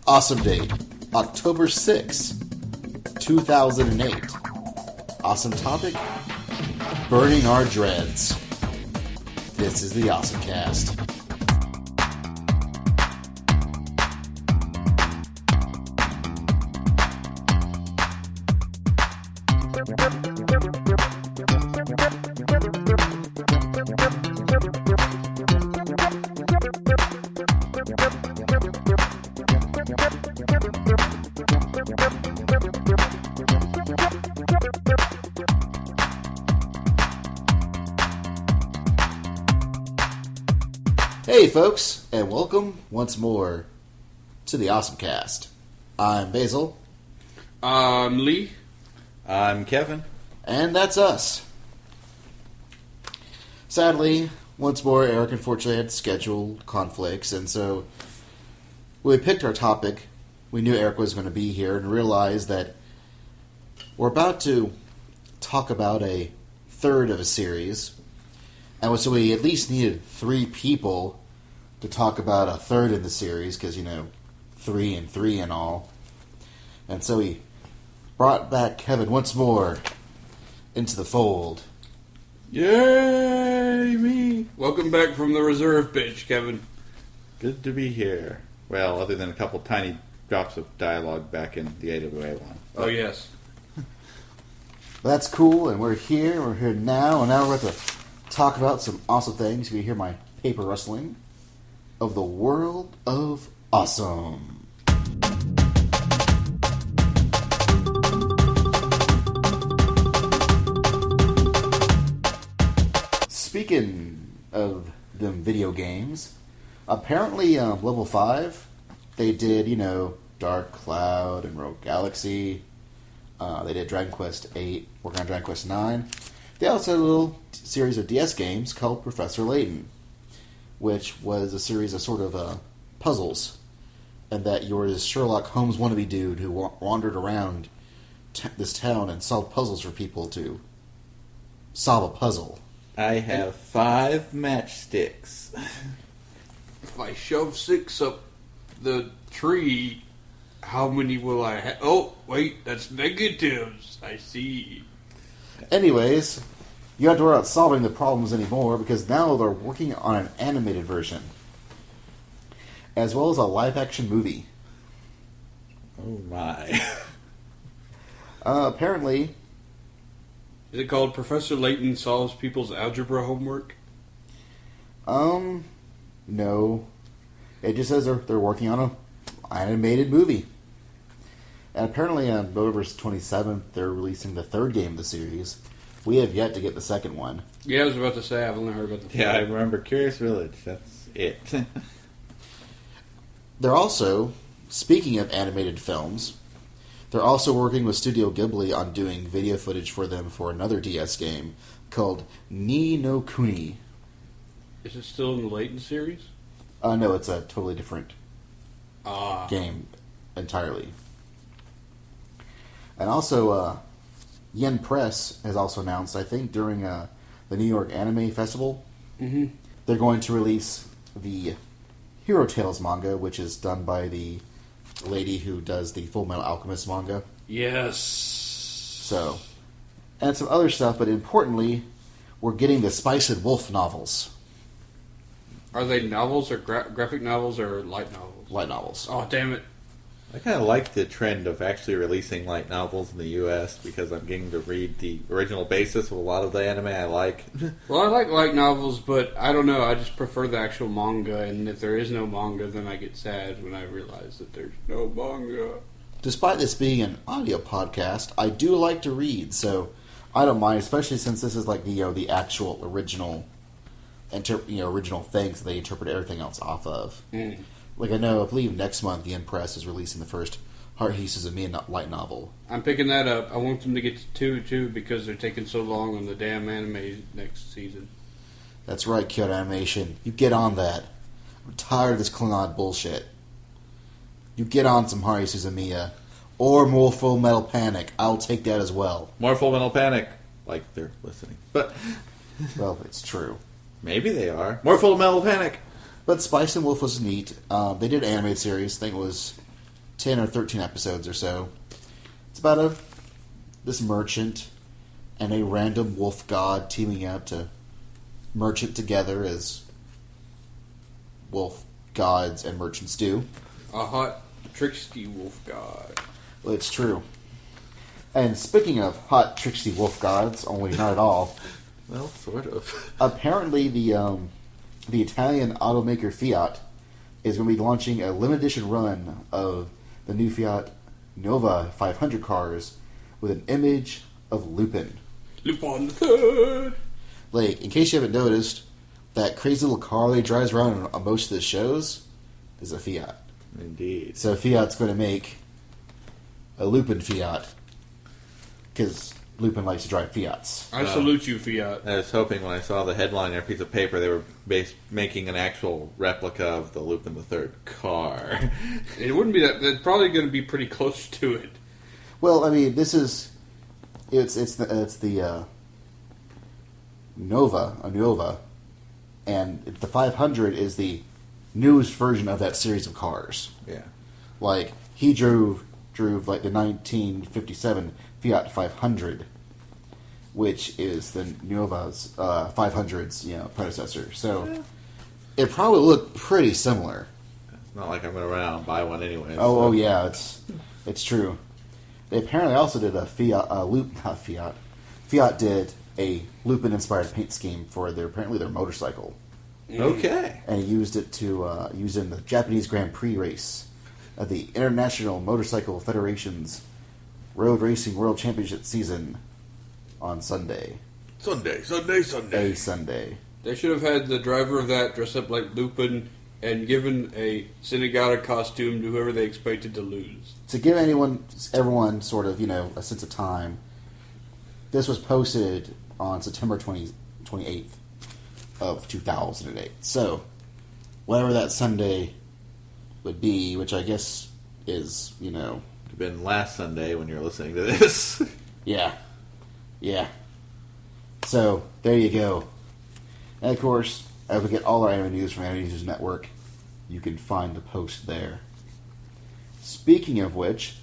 Awesome date, October 6, 2008. Awesome topic, burning our dreads. This is the OSMcast. Hey folks, and welcome once more to the OSMcast. I'm Basil. I'm Lee. I'm Kevin. And that's us. Sadly, once more, Eric unfortunately had scheduled conflicts, and so when we picked our topic, we knew Eric was going to be here, and realized that we're about to talk about a third of a series, and so we at least needed 3 people to talk about a third in the series, because, 3 and 3 and all. And so we brought back Kevin once more into the fold. Yay, me! Welcome back from the reserve bench, Kevin. Good to be here. Well, other than a couple tiny drops of dialogue back in the AWA one. Oh, yes. That's cool, and we're here now, and now we're about to talk about some awesome things. You can hear my paper rustling of the world of awesome. Speaking of them video games, apparently Level 5, they did, Dark Cloud and Rogue Galaxy. They did Dragon Quest 8, working on Dragon Quest 9. They also had a little series of DS games called Professor Layton, which was a series of sort of puzzles, and that you're this Sherlock Holmes wannabe dude who wandered around this town and solved puzzles for people to solve a puzzle. I have 5 matchsticks. If I shove 6 up the tree, how many will I have? Oh, wait, that's negatives. I see. Anyways, you don't have to worry about solving the problems anymore, because now they're working on an animated version, as well as a live-action movie. Oh my. Apparently... Is it called Professor Layton Solves People's Algebra Homework? No. It just says they're working on an animated movie. And apparently on November 27th, they're releasing the 3rd game of the series. We have yet to get the 2nd one. Yeah, I was about to say, I've only heard about the 3rd. Yeah, I remember Curious Village. That's it. They're also, speaking of animated films, they're also working with Studio Ghibli on doing video footage for them for another DS game called Ni no Kuni. Is it still in the Layton series? No, it's a totally different Ah. game entirely. And also, Yen Press has also announced, I think, during the New York Anime Festival, they're going to release the Hero Tales manga, which is done by the lady who does the Full Metal Alchemist manga. Yes. So, and some other stuff, but importantly, we're getting the Spice and Wolf novels. Are they novels or graphic novels or light novels? Light novels. Oh, damn it. I kind of like the trend of actually releasing light novels in the U.S. because I'm getting to read the original basis of a lot of the anime I like. Well, I like light novels, but I don't know. I just prefer the actual manga, and if there is no manga, then I get sad when I realize that there's no manga. Despite this being an audio podcast, I do like to read, so I don't mind, especially since this is like the actual original, original things that they interpret everything else off of. Like I believe next month the Press is releasing the first Haruhi Suzumiya light novel. I'm picking that up. I want them to get to 2 too because they're taking so long on the damn anime next season. That's right, Kyoto Animation. You get on that. I'm tired of this Klingon bullshit. You get on some Haruhi Suzumiya. Or more Full Metal Panic. I'll take that as well. More Full Metal Panic. Like they're listening. But well, it's true. Maybe they are. More Full Metal Panic. But Spice and Wolf was neat. They did an animated series. I think it was 10 or 13 episodes or so. It's about this merchant and a random wolf god teaming up to merchant together as wolf gods and merchants do. A hot, tricksty wolf god. Well, it's true. And speaking of hot, tricksty wolf gods, only not at all, Well, sort of. apparently the Italian automaker Fiat is going to be launching a limited edition run of the new Fiat Nova 500 cars with an image of Lupin. Lupin the Third! Like, in case you haven't noticed, that crazy little car that he drives around on most of the shows is a Fiat. Indeed. So Fiat's going to make a Lupin Fiat, because Lupin likes to drive Fiats. I salute you, Fiat. I was hoping when I saw the headline on a piece of paper they were making an actual replica of the Lupin III car. It wouldn't be that. It's probably going to be pretty close to it. Well, I mean, this is it's the Nova, and the 500 is the newest version of that series of cars. Yeah. Like, he drove like the 1957 Fiat 500, which is the Nova's 500's predecessor. So it probably looked pretty similar. It's not like I'm going to run out and buy one anyway. Oh yeah, it's true. They apparently also did a Fiat did a Lupin-inspired paint scheme for their motorcycle, Okay. and he used it to use in the Japanese Grand Prix race of the International Motorcycle Federation's Road Racing World Championship season on Sunday. Sunday. A Sunday. They should have had the driver of that dress up like Lupin and given a Zenigata costume to whoever they expected to lose. To give everyone sort of, a sense of time, this was posted on September 28th of 2008. So, whatever that Sunday would be, which I guess is, Could have been last Sunday when you're listening to this. Yeah. So, there you go. And of course, as we get all our anime news from Anime News Network, you can find the post there. Speaking of which,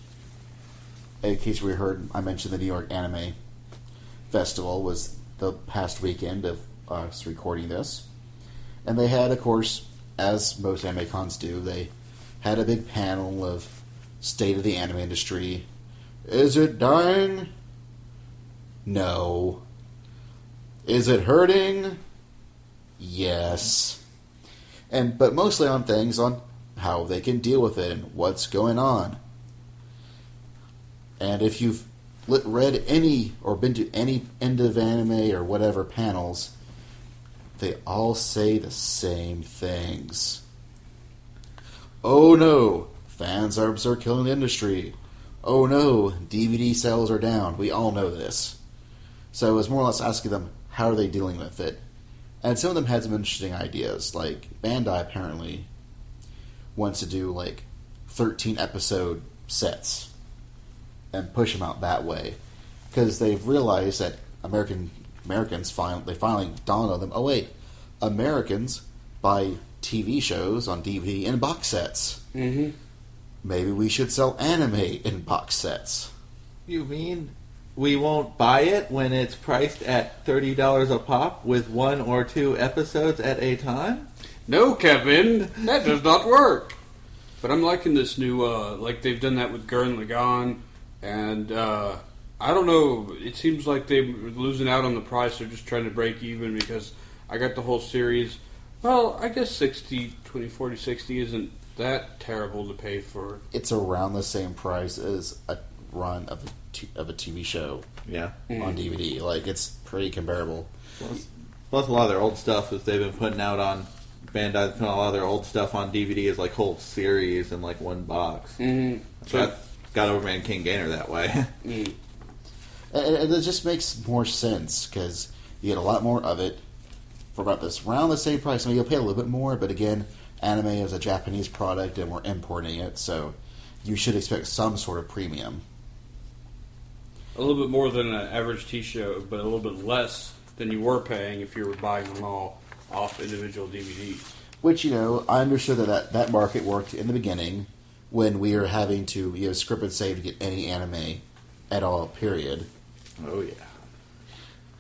in case we heard, I mentioned the New York Anime Festival was the past weekend of us recording this. And they had, of course, as most anime cons do, they had a big panel of state of the anime industry. Is it dying? No. Is it hurting? Yes. But mostly on things on how they can deal with it and what's going on. And if you've read any or been to any end of anime or whatever panels, they all say the same things. Oh no, fan subs are killing the industry. Oh no, DVD sales are down. We all know this. So it was more or less asking them, how are they dealing with it? And some of them had some interesting ideas. Like, Bandai apparently wants to do, 13 episode sets and push them out that way. Because they've realized that Americans finally dawned on them, oh wait, Americans buy TV shows on DVD in box sets. Mm-hmm. Maybe we should sell anime in box sets. You mean we won't buy it when it's priced at $30 a pop with 1 or 2 episodes at a time? No, Kevin, that does not work. But I'm liking this new, they've done that with Gurren Lagann, and I don't know, it seems like they're losing out on the price. They're just trying to break even because I got the whole series. Well, I guess 40, 60 isn't that terrible to pay for. It's around the same price as a run of a TV show on DVD. It's pretty comparable. Plus a lot of their old stuff is they've been putting out on Bandai, putting a lot of their old stuff on DVD as whole series in one box. Mm-hmm. So got Overman King Gainer that way. And it just makes more sense because you get a lot more of it for about around the same price. I mean, you'll pay a little bit more, but again, anime is a Japanese product and we're importing it, so you should expect some sort of premium. A little bit more than an average TV show, but a little bit less than you were paying if you were buying them all off individual DVDs. Which, I understood that market worked in the beginning when we are having to script and save to get any anime at all, period. Oh, yeah.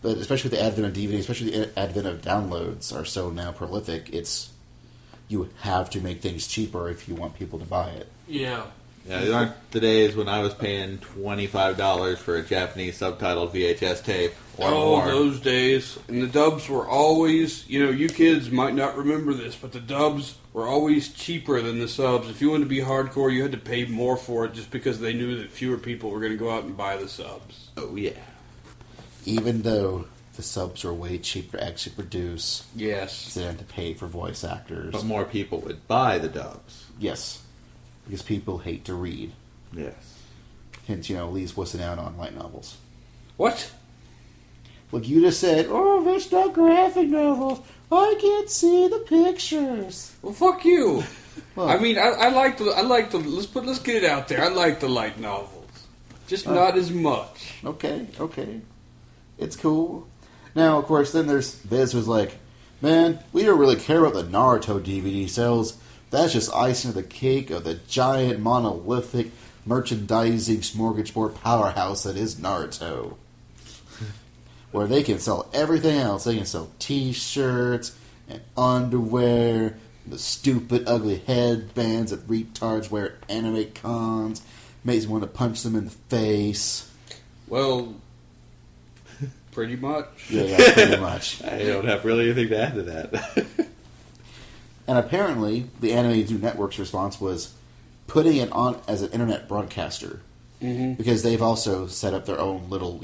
But especially with the advent of DVD, especially the advent of downloads are so now prolific, you have to make things cheaper if you want people to buy it. Yeah. Yeah, these aren't the days when I was paying $25 for a Japanese subtitled VHS tape or more. Those days. And the dubs were always, you kids might not remember this, but the dubs were always cheaper than the subs. If you wanted to be hardcore, you had to pay more for it just because they knew that fewer people were going to go out and buy the subs. Oh, yeah. Even though the subs are way cheaper to actually produce. Yes. They have to pay for voice actors. But more people would buy the dubs. Yes. Because people hate to read. Yes. Hence, Lee's wussing out on light novels. What? Look, you just said, "Oh, that's not graphic novels. I can't see the pictures." Well, fuck you. Well, I mean, I like the. Let's get it out there. I like the light novels, just not as much. Okay. It's cool. Now, of course, then there's Viz was like, "Man, we don't really care about the Naruto DVD sales. That's just icing on the cake of the giant monolithic merchandising smorgasbord powerhouse that is Naruto." Where they can sell everything else. They can sell t-shirts and underwear, the stupid, ugly headbands that retards wear at anime cons. Makes me want to punch them in the face. Well, pretty much. Yeah, pretty much. I don't have really anything to add to that. And apparently, the Anime Zoo Network's response was putting it on as an internet broadcaster. Mm-hmm. Because they've also set up their own little,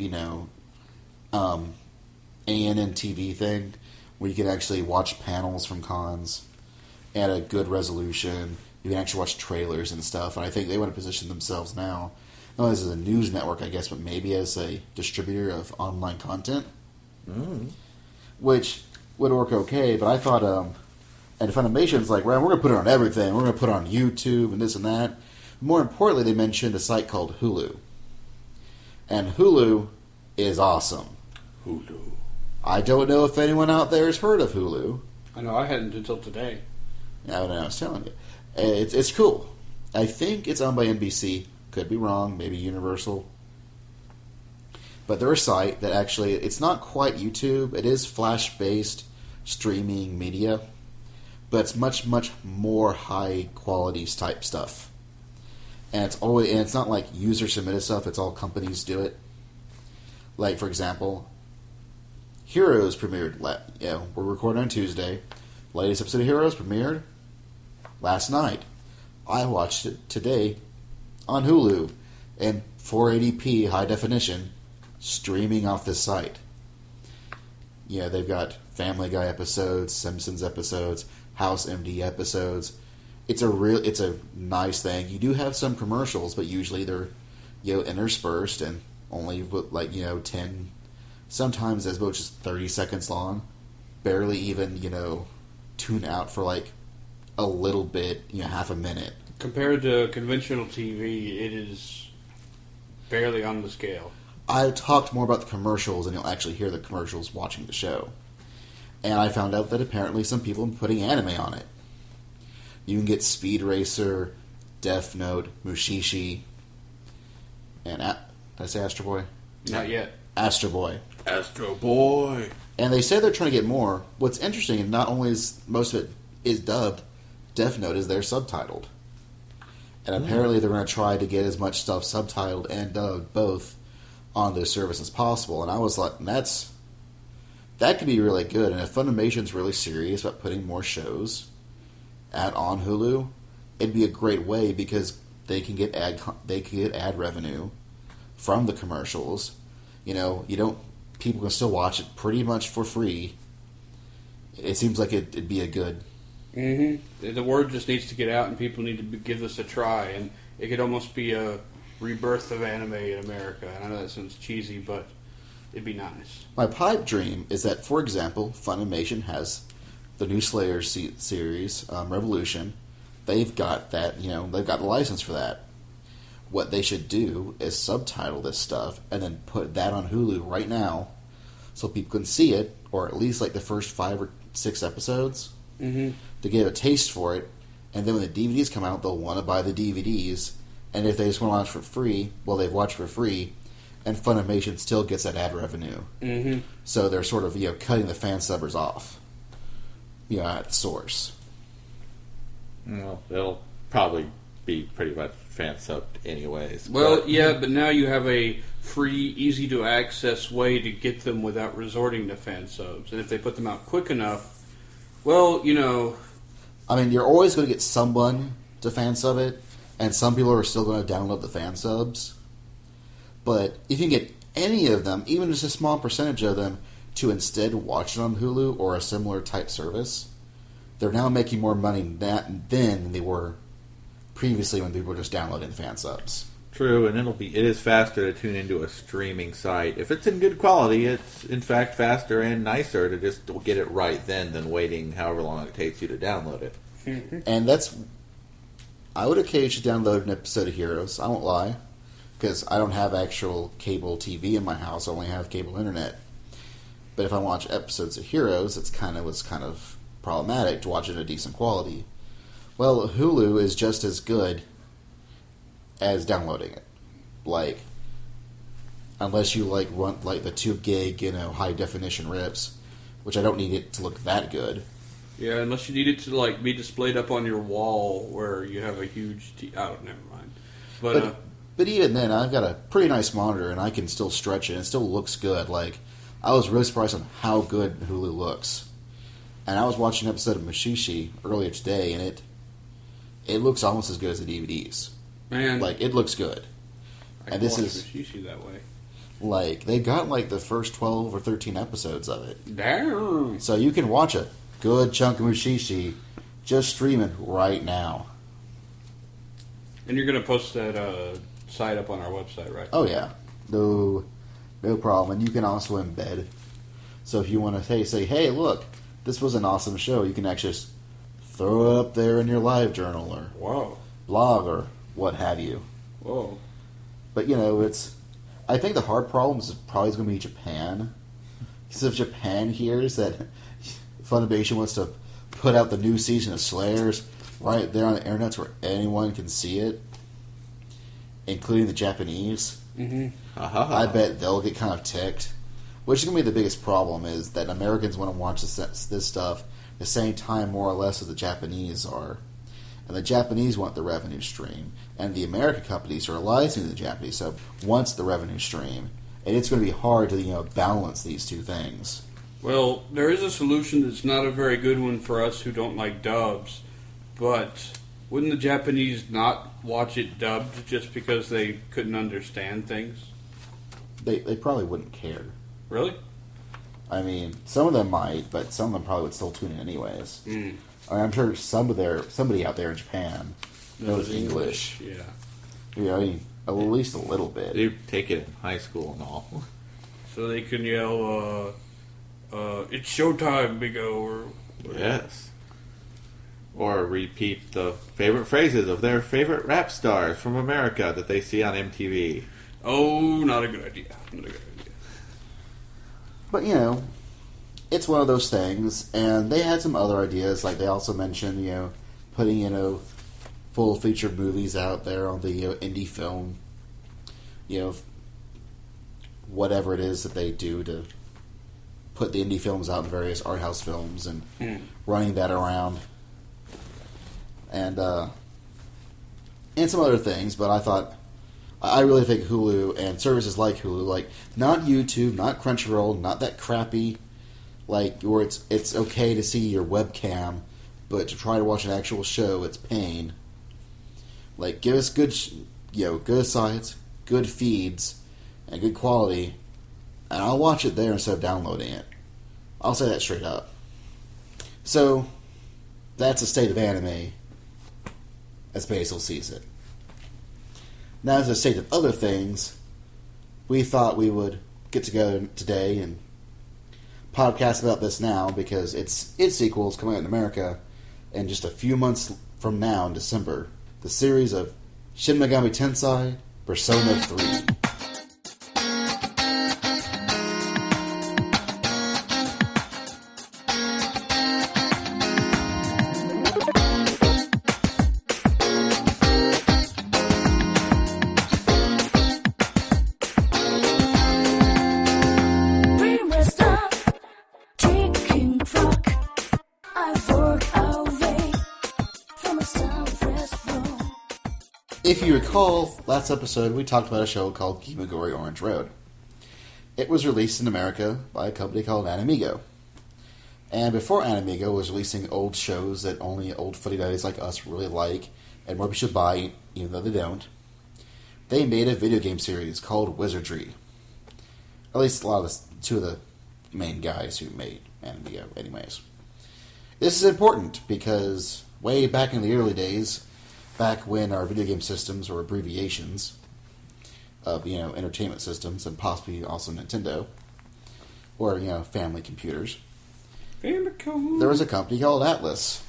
ANN TV thing where you can actually watch panels from cons at a good resolution. You can actually watch trailers and stuff. And I think they want to position themselves now, not only as a news network, I guess, but maybe as a distributor of online content. Which would work okay, but I thought, and Funimation's like, well, we're going to put it on everything. We're going to put it on YouTube and this and that. More importantly, they mentioned a site called Hulu. And Hulu is awesome. Hulu. I don't know if anyone out there has heard of Hulu. I know I hadn't until today. I was telling you. It's cool. I think it's owned by NBC. Could be wrong. Maybe Universal. But they're a site that actually, it's not quite YouTube. It is Flash-based streaming media. But it's much, much more high-quality type stuff. And it's not like user-submitted stuff. It's all companies do it. Like, for example, Heroes premiered. We're recording on Tuesday. Latest episode of Heroes premiered last night. I watched it today on Hulu in 480p high definition, streaming off this site. They've got Family Guy episodes, Simpsons episodes, House MD episodes. It's a nice thing. You do have some commercials, but usually they're interspersed and only 10, sometimes as much as 30 seconds long. Barely even tune out for a little bit, half a minute. Compared to conventional TV, it is barely on the scale. I talked more about the commercials, and you'll actually hear the commercials watching the show. And I found out that apparently some people are putting anime on it. You can get Speed Racer, Death Note, Mushishi, and did I say Astro Boy? Not yet. Astro Boy. Astro Boy. And they say they're trying to get more. What's interesting, and not only is most of it is dubbed, Death Note is there subtitled. And apparently they're going to try to get as much stuff subtitled and dubbed both on their service as possible. And I was like, that could be really good. And if Funimation's really serious about putting more shows on Hulu, it'd be a great way because they can get ad revenue from the commercials. People can still watch it pretty much for free. It seems like it'd be a good. Mm-hmm. The word just needs to get out, and people need to give this a try. And it could almost be a rebirth of anime in America. And I know that sounds cheesy, but it'd be nice. My pipe dream is that, for example, Funimation has the new Slayer series, Revolution. They've got that, they've got the license for that. What they should do is subtitle this stuff and then put that on Hulu right now so people can see it, or at least the first 5 or 6 episodes, to get a taste for it, And then when the DVDs come out, they'll want to buy the DVDs. And if they just want to watch for free, well, they've watched for free, and Funimation still gets that ad revenue. Mm-hmm. So they're sort of, cutting the fan subbers off, at the source. Well, it'll probably be pretty much fan subbed anyways. Well, yeah, but now you have a free, easy-to-access way to get them without resorting to fan subs. And if they put them out quick enough, well, I mean, you're always going to get someone to fan sub it, and some people are still going to download the fan subs. But if you can get any of them, even just a small percentage of them, to instead watch it on Hulu or a similar type service, they're now making more money than they were previously when people were just downloading fan subs. True, and it is faster to tune into a streaming site. If it's in good quality, it's in fact faster and nicer to just get it right then than waiting however long it takes you to download it. And I would occasionally download an episode of Heroes, I won't lie, because I don't have actual cable TV in my house, I only have cable internet. But if I watch episodes of Heroes, it's kind of problematic to watch it in a decent quality. Well, Hulu is just as good as downloading it. Unless you run the 2 gig, high definition rips, which I don't need it to look that good. Yeah, unless you need it to be displayed up on your wall where you have a huge never mind. But even then, I've got a pretty nice monitor and I can still stretch it and it still looks good. I was really surprised on how good Hulu looks. And I was watching an episode of Mushishi earlier today and it looks almost as good as the DVDs. Man, it looks good. And this is Mushishi that way. They got the first 12 or 13 episodes of it. Damn. So you can watch a good chunk of Mushishi just streaming right now. And you're going to post that site up on our website, right? Oh yeah, no problem. And you can also embed. So if you want to say, hey, look, this was an awesome show, you can actually just throw it up there in your live journal or blog or what have you. Whoa. But I think the hard problem is probably going to be Japan. Because if Japan hears that Funimation wants to put out the new season of Slayers right there on the internet where anyone can see it, including the Japanese, I bet they'll get kind of ticked. Which is going to be the biggest problem, is that Americans want to watch this stuff the same time, more or less, as the Japanese are. And the Japanese want the revenue stream. And the American companies are licensing to the Japanese, so wants the revenue stream. And it's going to be hard to, balance these two things. Well, there is a solution that's not a very good one for us who don't like dubs. But wouldn't the Japanese not watch it dubbed just because they couldn't understand things? They probably wouldn't care. Really? I mean, some of them might, but some of them probably would still tune in anyways. I'm sure somebody out there in Japan knows English. Yeah. I mean, at least a little bit. They take it in high school and all. So they can yell, it's showtime, Big O, or yes. Or repeat the favorite phrases of their favorite rap stars from America that they see on MTV. Oh, not a good idea. But, it's one of those things, and they had some other ideas, they also mentioned, putting, full-featured movies out there on the indie film, whatever it is that they do to put the indie films out in various art house films and running that around. And some other things, but I really think Hulu and services like Hulu, not YouTube, not Crunchyroll, not that crappy, where it's okay to see your webcam, but to try to watch an actual show, it's pain. Give us good, good sites, good feeds, and good quality, and I'll watch it there instead of downloading it. I'll say that straight up. So, that's the state of anime as Basil sees it. Now, as the state of other things, we thought we would get together today and podcast about this now because its sequel is coming out in America in just a few months from now in December. The series of Shin Megami Tensei Persona 3. If you recall, last episode we talked about a show called Kimagori Orange Road. It was released in America by a company called Animigo. And before Animigo was releasing old shows that only old footy-duddies like us really like, and more people should buy, even though they don't, they made a video game series called Wizardry. At least two of the main guys who made Animigo, anyways. This is important because way back in the early days, back when our video game systems were abbreviations of, entertainment systems and possibly also Nintendo, or, family computers, there was a company called Atlus.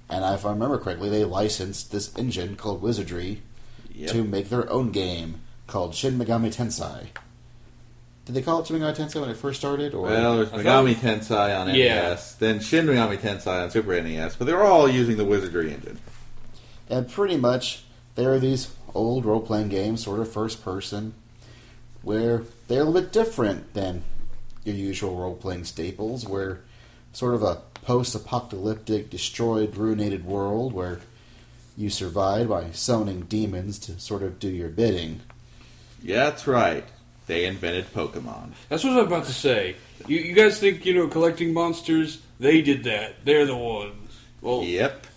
And if I remember correctly, they licensed this engine called Wizardry to make their own game called Shin Megami Tensei. Did they call it Shin Megami Tensei when it first started? Or? Well, there's Megami Tensei on NES, then Shin Megami Tensei on Super NES, but they were all using the Wizardry engine. And pretty much, there are these old role-playing games, sort of first-person, where they're a little bit different than your usual role-playing staples, where sort of a post-apocalyptic, destroyed, ruinated world where you survive by summoning demons to sort of do your bidding. Yeah, that's right. They invented Pokemon. That's what I was about to say. You guys think, collecting monsters, they did that. They're the ones. Well, yep.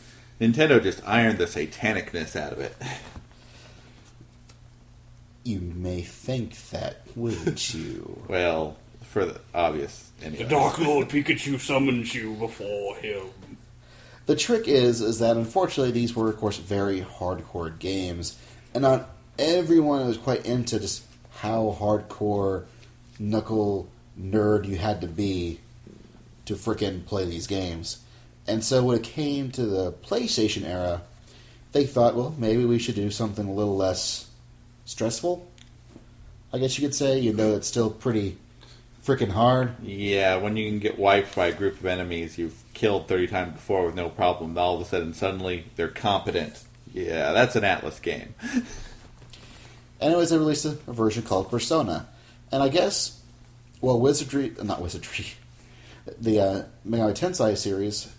Nintendo just ironed the satanicness out of it. You may think that, wouldn't you? Well, for the obvious... Anyways. The Dark Lord Pikachu summons you before him. The trick is that unfortunately these were, of course, very hardcore games, and not everyone was quite into just how hardcore, knuckle nerd you had to be to frickin' play these games. And so when it came to the PlayStation era, they thought, well, maybe we should do something a little less stressful, I guess you could say. It's still pretty frickin' hard. Yeah, when you can get wiped by a group of enemies you've killed 30 times before with no problem, all of a sudden, suddenly, they're competent. Yeah, that's an Atlus game. Anyways, they released a version called Persona. And I guess, the Megami Tensei series,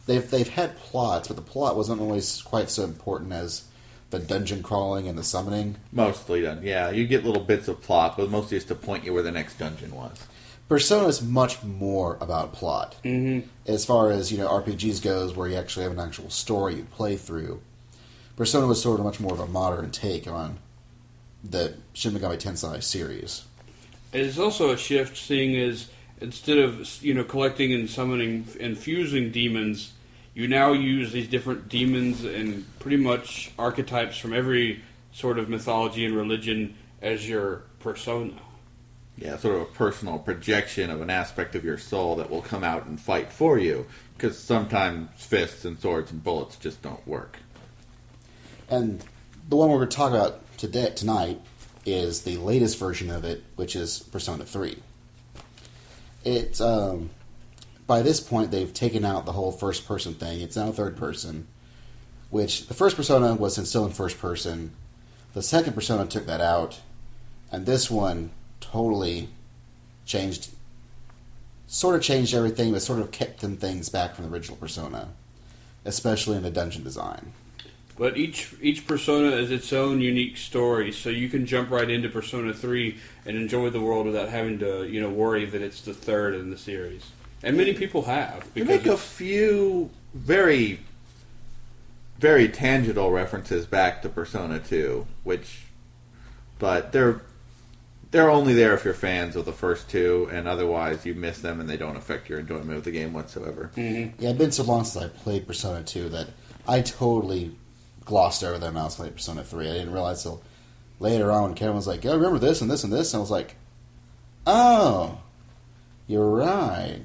they've had plots, but the plot wasn't always quite so important as the dungeon crawling and the summoning. Mostly done, yeah. You get little bits of plot, but mostly just to point you where the next dungeon was. Persona is much more about plot. Mm-hmm. As far as, RPGs goes, where you actually have an actual story you play through. Persona was sort of much more of a modern take on the Shin Megami Tensei series. It's also a shift, seeing as instead of, collecting and summoning and fusing demons, you now use these different demons and pretty much archetypes from every sort of mythology and religion as your persona. Yeah, sort of a personal projection of an aspect of your soul that will come out and fight for you. Because sometimes fists and swords and bullets just don't work. And the one we're going to talk about tonight is the latest version of it, which is Persona 3. It's, by this point, they've taken out the whole first-person thing. It's now third person, which the first Persona was still in first person. The second Persona took that out, and this one totally changed everything, but sort of kept some things back from the original Persona, especially in the dungeon design. But each Persona is its own unique story, so you can jump right into Persona 3 and enjoy the world without having to, worry that it's the third in the series. And many people have. They make a few very, very tangential references back to Persona 2, but they're only there if you're fans of the first two, and otherwise you miss them and they don't affect your enjoyment of the game whatsoever. Mm-hmm. Yeah, it's been so long since I played Persona 2 that I totally glossed over them when I was playing Persona 3. I didn't realize till later on when Kevin was like, I remember this and this and this, and I was like, oh, you're right.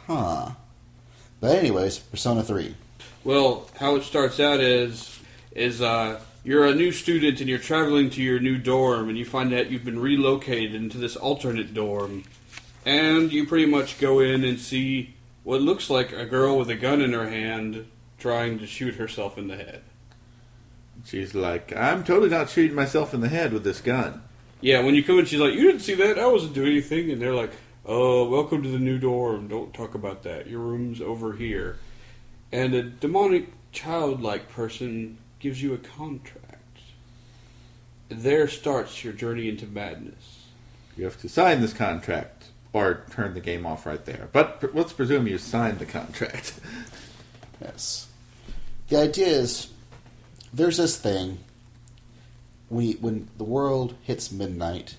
Huh. But anyways, Persona 3. Well, how it starts out is you're a new student and you're traveling to your new dorm, and you find out you've been relocated into this alternate dorm, and you pretty much go in and see what looks like a girl with a gun in her hand trying to shoot herself in the head. She's like, I'm totally not shooting myself in the head with this gun. Yeah, when you come in, she's like, you didn't see that? I wasn't doing anything. And they're like, oh, welcome to the new dorm. Don't talk about that. Your room's over here. And a demonic, childlike person gives you a contract. there starts your journey into madness. You have to sign this contract or turn the game off right there. But let's presume you signed the contract. Yes. The idea is, there's this thing, when the world hits midnight,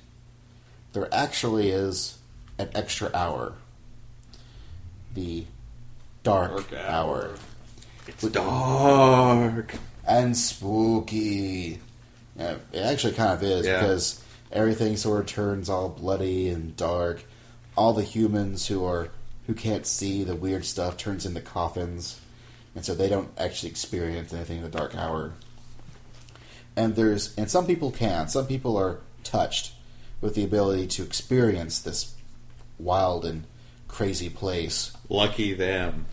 there actually is an extra hour. The dark hour. It's dark. And spooky. Yeah, it actually kind of is, because everything sort of turns all bloody and dark. All the humans who can't see the weird stuff turns into coffins. And so they don't actually experience anything in the dark hour. And some people can. Some people are touched with the ability to experience this wild and crazy place. Lucky them.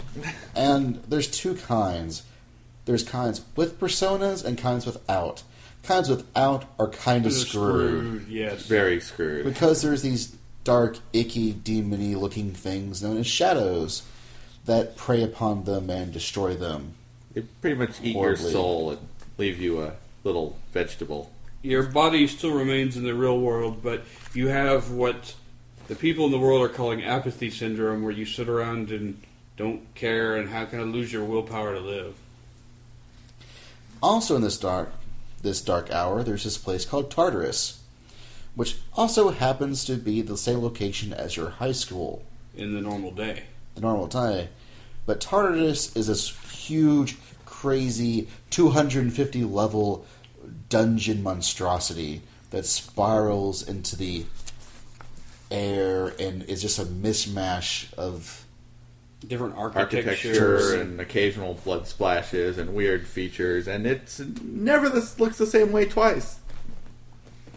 And there's two kinds. There's kinds with personas and kinds without. Kinds without are kind of screwed. Yes. Very screwed. Because there's these dark, icky, demon-y looking things known as shadows that prey upon them and destroy them. They pretty much eat horribly. your soul and leave you a little vegetable. Your body still remains in the real world, but you have what the people in the world are calling apathy syndrome, where you sit around and don't care and kind of lose your willpower to live. Also in this dark hour, there's this place called Tartarus, which also happens to be the same location as your high school. In the normal day. The normal day. But Tartarus is this huge, crazy, 250 level dungeon monstrosity that spirals into the air and is just a mishmash of different architecture and occasional blood splashes and weird features, and it's never looks the same way twice.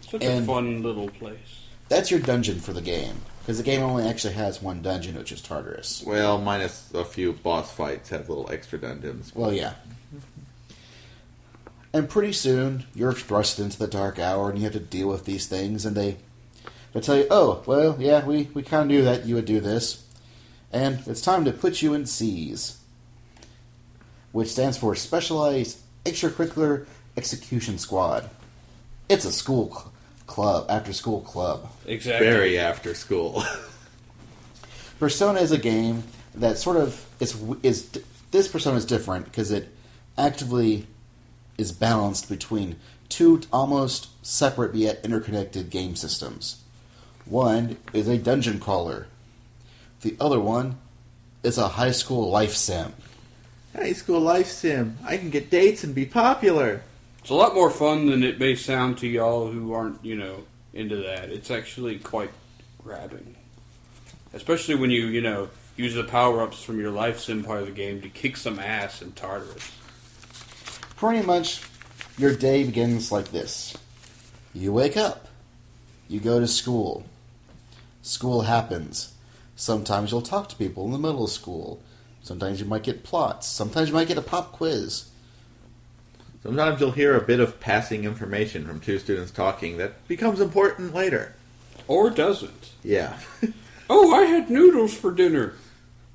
Such a fun little place. That's your dungeon for the game, because the game only actually has one dungeon, which is Tartarus. Well, minus a few boss fights have little extra dungeons. Well, yeah. And pretty soon, you're thrust into the dark hour, and you have to deal with these things, and they tell you, oh, well, yeah, we kind of knew that you would do this. And it's time to put you in C's, which stands for Specialized Extracurricular Execution Squad. It's a school club, after-school club. Exactly. Very after school. Persona is a game that sort of this Persona is different because it actively is balanced between two almost separate yet interconnected game systems. One is a dungeon crawler. The other one is a high school life sim. High school life sim. I can get dates and be popular. It's a lot more fun than it may sound to y'all who aren't, into that. It's actually quite grabbing. Especially when you, use the power-ups from your life sim part of the game to kick some ass in Tartarus. Pretty much, your day begins like this. You wake up. You go to school. School happens. Sometimes you'll talk to people in the middle of school. Sometimes you might get plots. Sometimes you might get a pop quiz. Sometimes you'll hear a bit of passing information from two students talking that becomes important later. Or doesn't. Yeah. Oh, I had noodles for dinner.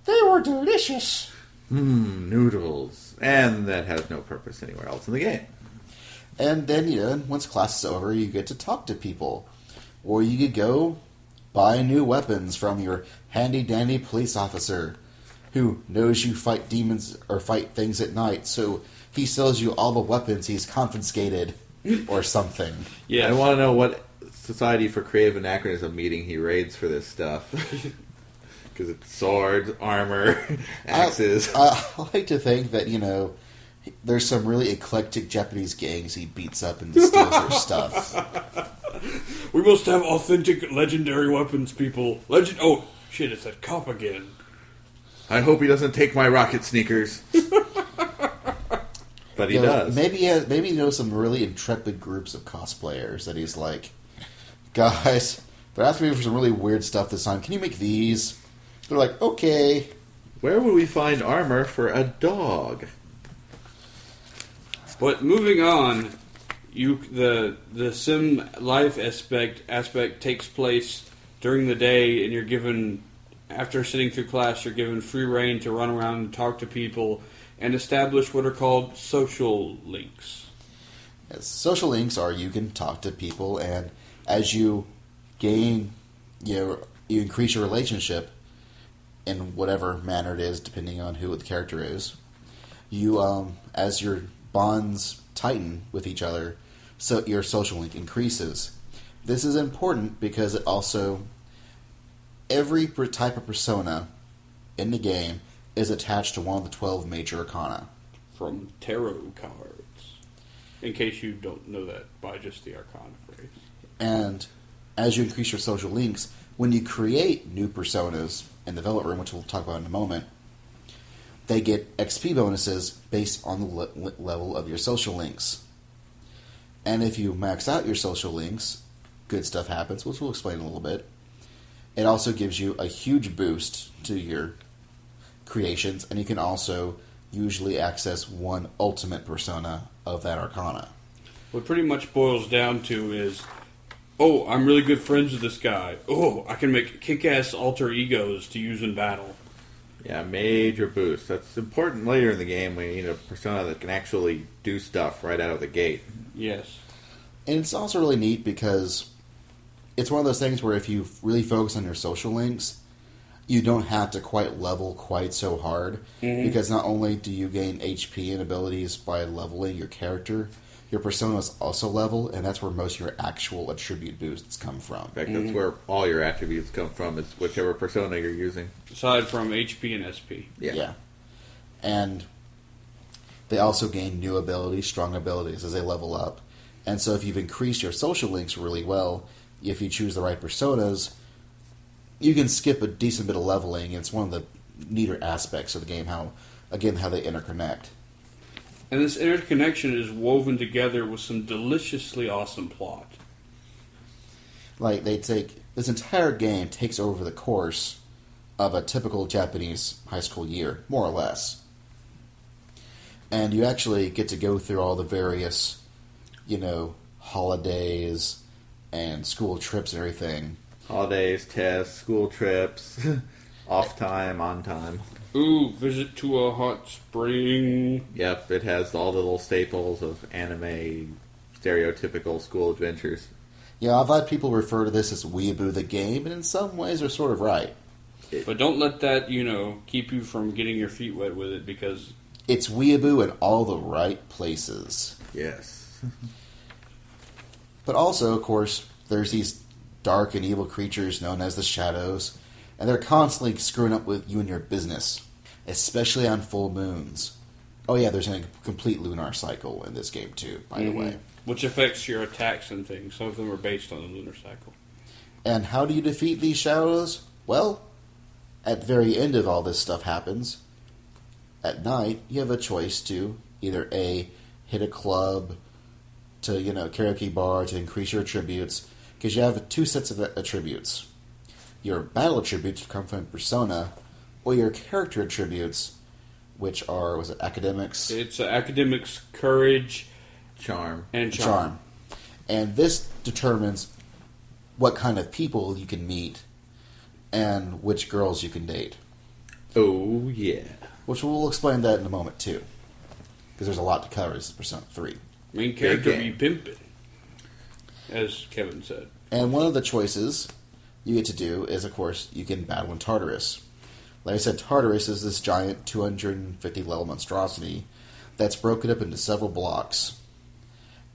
They were delicious. Noodles. And that has no purpose anywhere else in the game. And then, once class is over, you get to talk to people. Or you could go buy new weapons from your handy-dandy police officer who knows you fight demons or fight things at night, so he sells you all the weapons he's confiscated or something. Yeah, I want to know what Society for Creative Anachronism meeting he raids for this stuff. Because it's swords, armor, axes. I like to think that, there's some really eclectic Japanese gangs he beats up and steals their stuff. We must have authentic legendary weapons, people. Oh, shit, it's that cop again. I hope he doesn't take my rocket sneakers. But he does. Maybe he knows some really intrepid groups of cosplayers that he's like, guys, they're asking me for some really weird stuff this time. Can you make these? They're like, okay. Where would we find armor for a dog? But moving on, the sim life aspect takes place during the day, and you're given, after sitting through class, you're given free reign to run around and talk to people and establish what are called social links. As social links are, you can talk to people, and as you gain, you increase your relationship in whatever manner it is, depending on who the character is. You, as your bonds tighten with each other, so your social link increases. This is important because it also, every type of persona in the game is attached to one of the 12 major arcana. From tarot cards. In case you don't know that by just the arcana phrase. And as you increase your social links, when you create new personas in the development room, which we'll talk about in a moment, they get XP bonuses based on the level of your social links. And if you max out your social links, good stuff happens, which we'll explain in a little bit. It also gives you a huge boost to your creations, and you can also usually access one ultimate persona of that arcana. What pretty much boils down to is, oh, I'm really good friends with this guy. Oh, I can make kick-ass alter egos to use in battle. Yeah, major boost. That's important later in the game when you need a persona that can actually do stuff right out of the gate. Yes. And it's also really neat because it's one of those things where if you really focus on your social links, you don't have to quite level quite so hard. Mm-hmm. Because not only do you gain HP and abilities by leveling your character, your personas also level, and that's where most of your actual attribute boosts come from. In fact, that's where all your attributes come from, is whichever persona you're using. Aside from HP and SP. Yeah. And they also gain new abilities, strong abilities, as they level up. And so if you've increased your social links really well, if you choose the right personas, you can skip a decent bit of leveling. It's one of the neater aspects of the game, how they interconnect. And this interconnection is woven together with some deliciously awesome plot. Like, this entire game takes over the course of a typical Japanese high school year, more or less. And you actually get to go through all the various, holidays and school trips and everything. Holidays, tests, school trips, off time, on time. Ooh, visit to a hot spring. Yep, it has all the little staples of anime, stereotypical school adventures. Yeah, I've had people refer to this as Weeaboo the game, and in some ways they're sort of right. But don't let that, keep you from getting your feet wet with it, because it's Weeaboo in all the right places. Yes. But also, of course, there's these dark and evil creatures known as the Shadows, and they're constantly screwing up with you and your business, especially on full moons. Oh yeah, there's a complete lunar cycle in this game too, by the way. Which affects your attacks and things. Some of them are based on the lunar cycle. And how do you defeat these Shadows? Well, at the very end of all this stuff happens, at night, you have a choice to either A, hit a club, to, karaoke bar, to increase your attributes, because you have two sets of attributes. Your battle attributes come from persona, or your character attributes, which are, academics? It's academics, courage, charm. And charm. And this determines what kind of people you can meet and which girls you can date. Oh, yeah. Which we'll explain that in a moment, too. Because there's a lot to cover. This is Persona 3. Main character be pimpin', as Kevin said. And one of the choices you get to do is, of course, you can battle in Tartarus. Like I said, Tartarus is this giant 250 level monstrosity that's broken up into several blocks.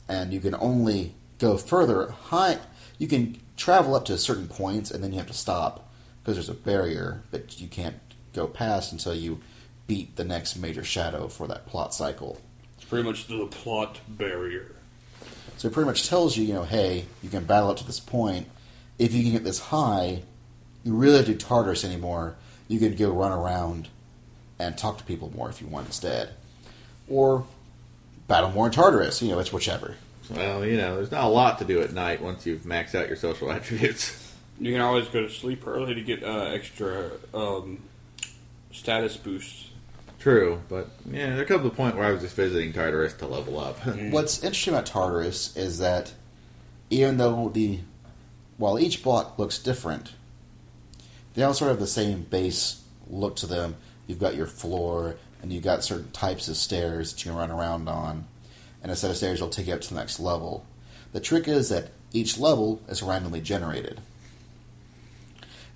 And you can only go further high. You can travel up to certain points, and then you have to stop, because there's a barrier that you can't go past until you beat the next major shadow for that plot cycle. It's pretty much the plot barrier. So it pretty much tells you, hey, you can battle up to this point. If you can get this high, you really don't have to do Tartarus anymore. You can go run around and talk to people more if you want instead. Or battle more in Tartarus. It's whichever. Well, there's not a lot to do at night once you've maxed out your social attributes. You can always go to sleep early to get extra status boosts. True, but there comes a point where I was just visiting Tartarus to level up. What's interesting about Tartarus is that even though while each block looks different, they all sort of have the same base look to them. You've got your floor, and you've got certain types of stairs that you can run around on. and a set of stairs will take you up to the next level. The trick is that each level is randomly generated.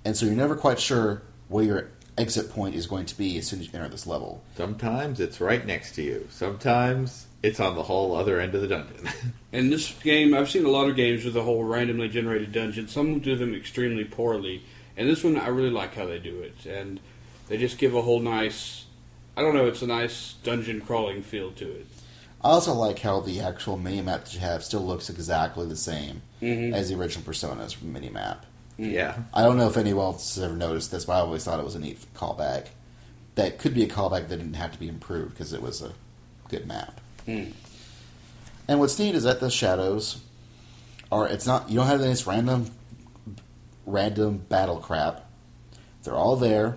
And so you're never quite sure where your exit point is going to be as soon as you enter this level. Sometimes it's right next to you. Sometimes it's on the whole other end of the dungeon. In this game, I've seen a lot of games with the whole randomly generated dungeon. Some do them extremely poorly. And this one, I really like how they do it. And they just give a whole nice, I don't know, it's a nice dungeon crawling feel to it. I also like how the actual mini-map that you have still looks exactly the same as the original Persona's mini-map. Yeah. I don't know if anyone else has ever noticed this, but I always thought it was a neat callback. That could be a callback that didn't have to be improved because it was a good map. And what's neat is that the shadows are, it's not, you don't have this random battle crap. They're all there,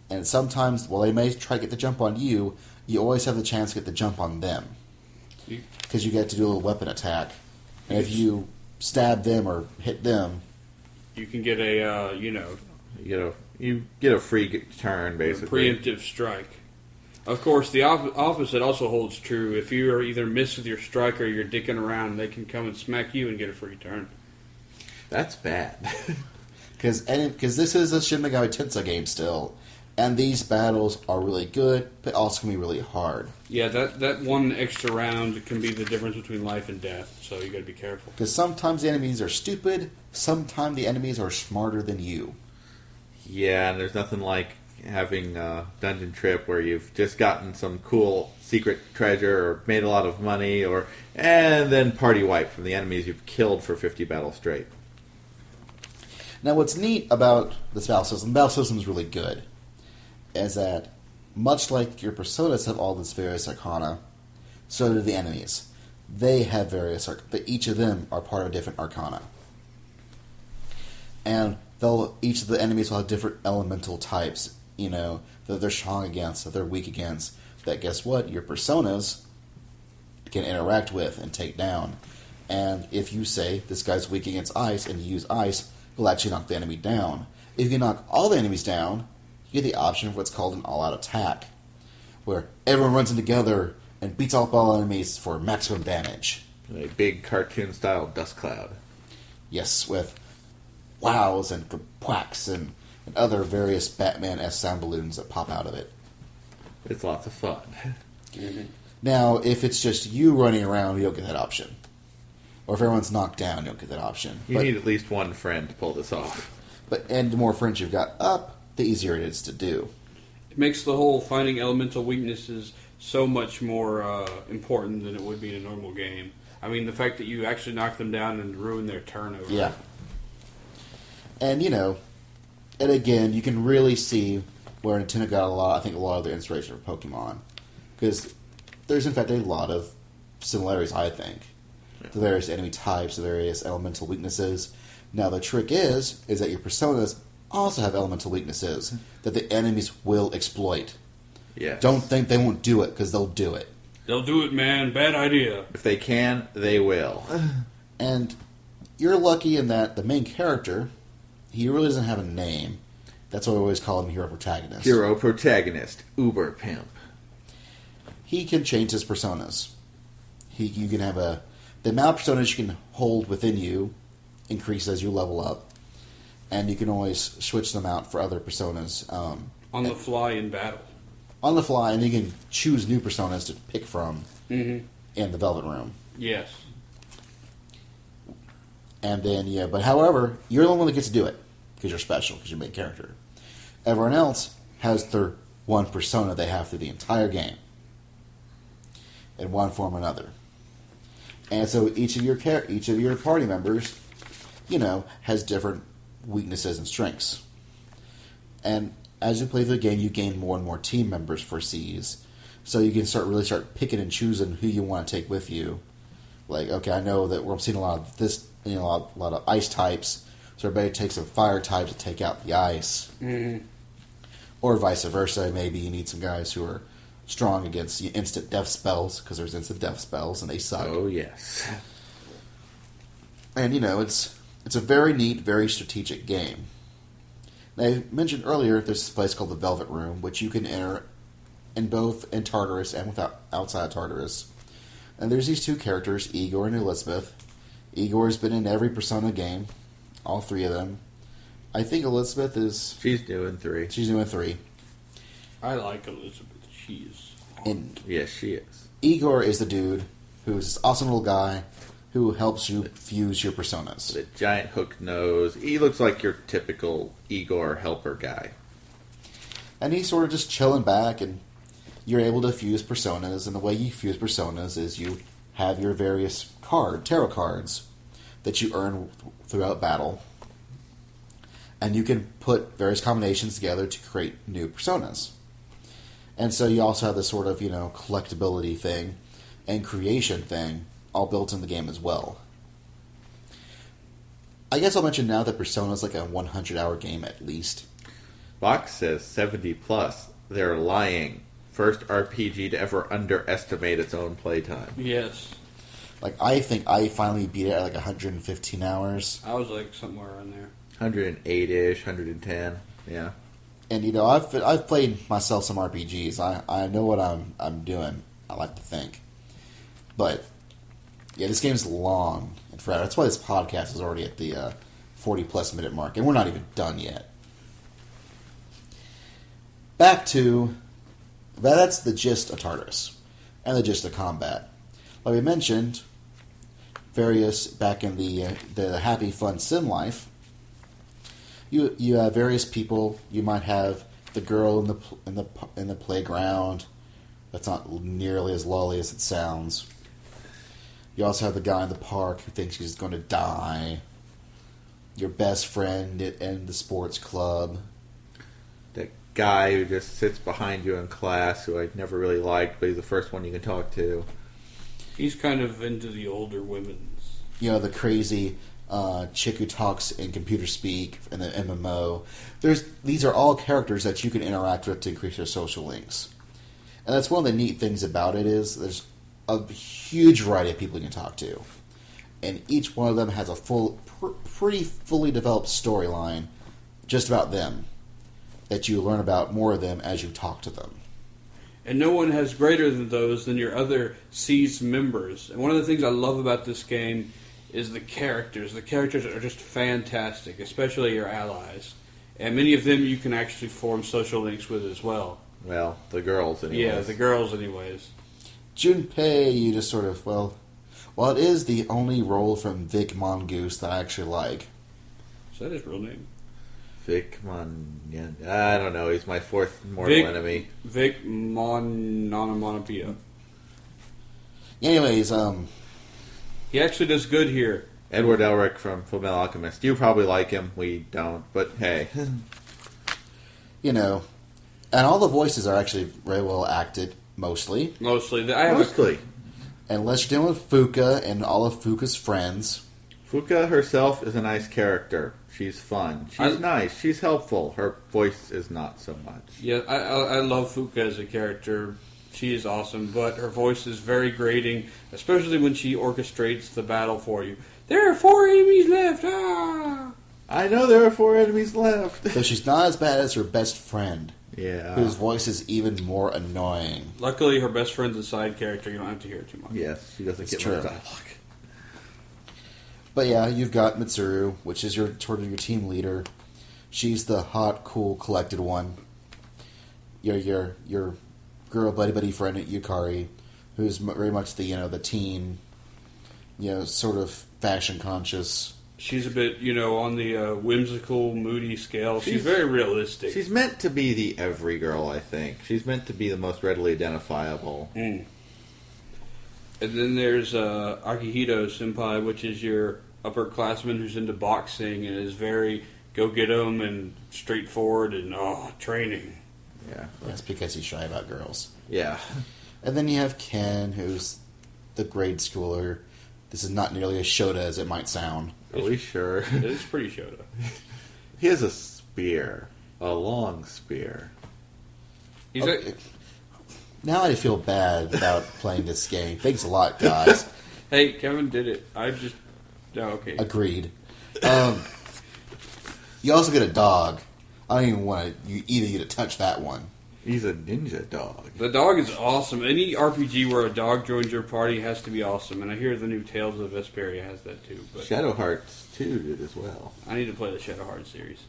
and sometimes, while they may try to get the jump on you, you always have the chance to get the jump on them. Because you get to do a little weapon attack. And if you stab them or hit them, you can get a, You get a free turn, basically. preemptive strike. Of course, the opposite also holds true. If you are either miss with your strike or you're dicking around, they can come and smack you and get a free turn. That's bad. because this is a Shin Megami Tensei game still, and these battles are really good, but also can be really hard. Yeah, that one extra round can be the difference between life and death, so you got to be careful. Because sometimes the enemies are stupid, sometimes the enemies are smarter than you. Yeah, and there's nothing like having a dungeon trip where you've just gotten some cool secret treasure or made a lot of money, and then party wipe from the enemies you've killed for 50 battles straight. Now, what's neat about this battle system is really good, is that much like your personas have all this various arcana, so do the enemies. They have various, but each of them are part of a different arcana. And each of the enemies will have different elemental types, that they're strong against, that they're weak against, that guess what? Your personas can interact with and take down. And if you say, this guy's weak against ice, and you use ice, it'll actually knock the enemy down. If you knock all the enemies down, you get the option of what's called an all-out attack, where everyone runs in together and beats up all enemies for maximum damage. A big cartoon-style dust cloud. Yes, with wows and quacks and other various Batman-esque sound balloons that pop out of it. It's lots of fun. Now, if it's just you running around, you don't get that option. Or if everyone's knocked down, you don't get that option. You need at least one friend to pull this off. And the more friends you've got up, the easier it is to do. It makes the whole finding elemental weaknesses so much more important than it would be in a normal game. I mean, the fact that you actually knock them down and ruin their turnover. Yeah. And, and again, you can really see where Nintendo got a lot of their inspiration from Pokemon. Because there's, in fact, a lot of similarities, I think. The various enemy types, the various elemental weaknesses. Now, the trick is that your personas also have elemental weaknesses that the enemies will exploit. Yes. Don't think they won't do it, because they'll do it. They'll do it, man. Bad idea. If they can, they will. And you're lucky in that the main character, he really doesn't have a name. That's why we always call him Hero Protagonist. Hero Protagonist. Uber Pimp. He can change his personas. You can have the amount of personas you can hold within you increase as you level up. And you can always switch them out for other personas. On the fly in battle. On the fly, and you can choose new personas to pick from in the Velvet Room. Yes. And then, but however, you're the only one that gets to do it, because you're special, because you're the main character. Everyone else has their one persona they have through the entire game, in one form or another. And so each of your party members, has different weaknesses and strengths. And as you play the game, you gain more and more team members for C's. So you can start picking and choosing who you want to take with you. Like, okay, I know that we're seeing a lot of this, a lot of ice types, so everybody takes a fire type to take out the ice. Mm-hmm. Or vice versa. Maybe you need some guys who are strong against instant death spells, because there's instant death spells, and they suck. Oh, yes. And, it's a very neat, very strategic game. Now, I mentioned earlier, there's this place called the Velvet Room, which you can enter in both in Tartarus and outside Tartarus. And there's these two characters, Igor and Elizabeth. Igor's been in every Persona game, all three of them. I think Elizabeth is... She's doing 3. She's doing 3. I like Elizabeth. She is... And Yes, she is. Igor is the dude who's this awesome little guy who helps you fuse your personas. The giant hook nose. He looks like your typical Igor helper guy. And he's sort of just chilling back, and you're able to fuse personas. And the way you fuse personas is you have your various tarot cards that you earn throughout battle. And you can put various combinations together to create new personas. And so you also have this sort of, collectability thing and creation thing all built in the game as well. I guess I'll mention now that Persona is like a 100-hour game at least. Box says 70 plus. They're lying. First RPG to ever underestimate its own playtime. Yes. Like, I think I finally beat it at like 115 hours. I was like somewhere around there. 108-ish, 110. Yeah. And I've played myself some RPGs. I know what I'm doing. I like to think, but yeah, this game's long and forever. That's why this podcast is already at the 40+ minute mark, and we're not even done yet. Back to that's the gist of Tartarus and the gist of combat. Like we mentioned, various back in the happy fun sim life. You have various people. You might have the girl in the playground. That's not nearly as lolly as it sounds. You also have the guy in the park who thinks he's going to die. Your best friend in the sports club. That guy who just sits behind you in class, who I never really liked, but he's the first one you can talk to. He's kind of into the older women's. The crazy chick who talks in computer speak in the MMO. These are all characters that you can interact with to increase your social links. And that's one of the neat things about it is there's a huge variety of people you can talk to. And each one of them has a pretty fully developed storyline just about them that you learn about more of them as you talk to them. And no one has greater than those than your other C's members. And one of the things I love about this game is the characters. The characters are just fantastic, especially your allies. And many of them you can actually form social links with as well. Well, the girls anyways. Yeah, the girls anyways. Junpei, you just sort of, well, it is the only role from Vic Mongoose that I actually like. Is that his real name? Vic I don't know. He's my fourth mortal enemy. Vic Monomonopia. Anyways, he actually does good here. Edward Elric from Fullmetal Alchemist. You probably like him. We don't. But hey. And all the voices are actually very well acted, mostly. Mostly. Unless you're dealing with Fuka and all of Fuka's friends. Fuka herself is a nice character. She's fun. She's nice. She's helpful. Her voice is not so much. Yeah, I love Fuka as a character. She is awesome, but her voice is very grating, especially when she orchestrates the battle for you. There are 4 enemies left! Ah! I know there are 4 enemies left. So she's not as bad as her best friend. Yeah. Whose voice is even more annoying. Luckily, her best friend's a side character. You don't have to hear it too much. Yes, she doesn't get much dialogue. But yeah, you've got Mitsuru, which is your team leader. She's the hot, cool, collected one. Your girl buddy friend at Yukari, who's very much the teen, sort of fashion conscious. She's a bit, on the whimsical, moody scale. She's very realistic. She's meant to be the every girl, I think. She's meant to be the most readily identifiable. Mm. And then there's Akihito Senpai, which is your upperclassman who's into boxing and is very go-get-em and straightforward and, training. Yeah. That's because he's shy about girls. Yeah. And then you have Ken, who's the grade schooler. This is not nearly as Shota as it might sound. Are we sure? It is pretty Shota. He has a spear. A long spear. Now I feel bad about playing this game. Thanks a lot, guys. Hey, Kevin did it. Okay. Agreed. You also get a dog. I don't even want you to touch that one. He's a ninja dog. The dog is awesome. Any RPG where a dog joins your party has to be awesome, and I hear the new Tales of Vesperia has that too. But Shadow Hearts 2 did as well. I need to play the Shadow Hearts series.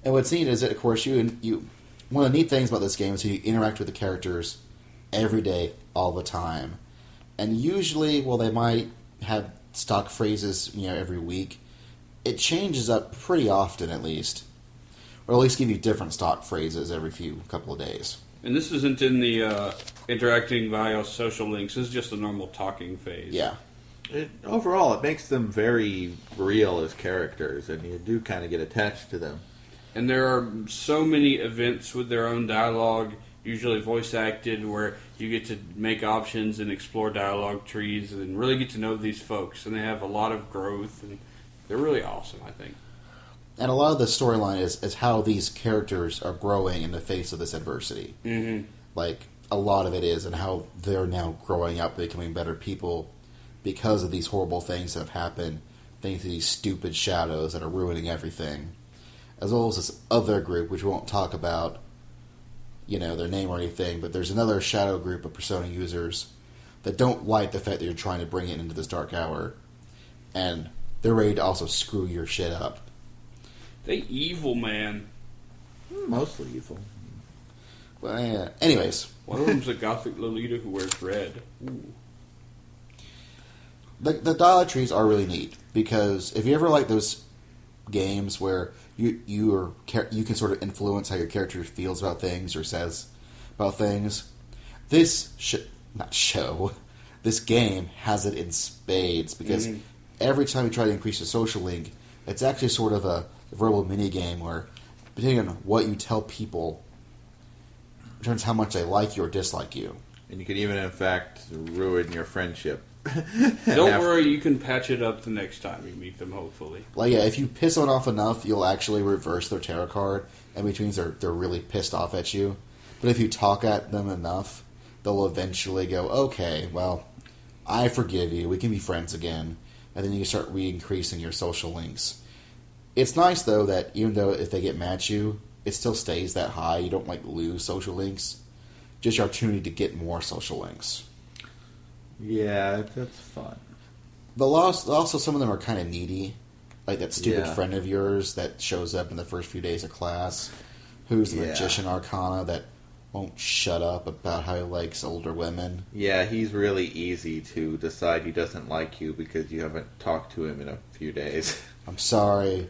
And what's neat is that, of course, you one of the neat things about this game is you interact with the characters every day, all the time. And usually, well, they might have stock phrases, every week. It changes up pretty often, at least. Or at least give you different stock phrases every couple of days. And this isn't in the interacting via social links. This is just a normal talking phase. Yeah. Overall, it makes them very real as characters, and you do kind of get attached to them. And there are so many events with their own dialogue, usually voice acted, where you get to make options and explore dialogue trees and really get to know these folks. And they have a lot of growth, and they're really awesome, I think. And a lot of the storyline is how these characters are growing in the face of this adversity. Mm-hmm. Like, a lot of it is, and how they're now growing up, becoming better people because of these horrible things that have happened, thanks to these stupid shadows that are ruining everything. As well as this other group, which we won't talk about, their name or anything, but there's another shadow group of Persona users that don't like the fact that you're trying to bring it into this dark hour. And they're ready to also screw your shit up. They evil, man. Mostly evil. Well, yeah. Anyways. One of them's a gothic Lolita who wears red. Ooh. The dialogue trees are really neat, because if you ever like those games where you can sort of influence how your character feels about things or says about things, this game has it in spades, because every time you try to increase your social link, it's actually sort of a verbal mini game where, depending on what you tell people, determines how much they like you or dislike you. And you can even, in fact, ruin your friendship. Don't worry, you can patch it up the next time you meet them, hopefully. Like, yeah, if you piss someone off enough, you'll actually reverse their tarot card, and which means they're really pissed off at you. But if you talk at them enough, they'll eventually go, okay, well, I forgive you, we can be friends again. And then you can start re-increasing your social links. It's nice, though, that even though if they get mad at you, it still stays that high. You don't, lose social links. Just your opportunity to get more social links. Yeah, that's fun. But also, some of them are kind of needy. Like that stupid friend of yours that shows up in the first few days of class, who's the magician arcana that won't shut up about how he likes older women. Yeah, he's really easy to decide he doesn't like you because you haven't talked to him in a few days. I'm sorry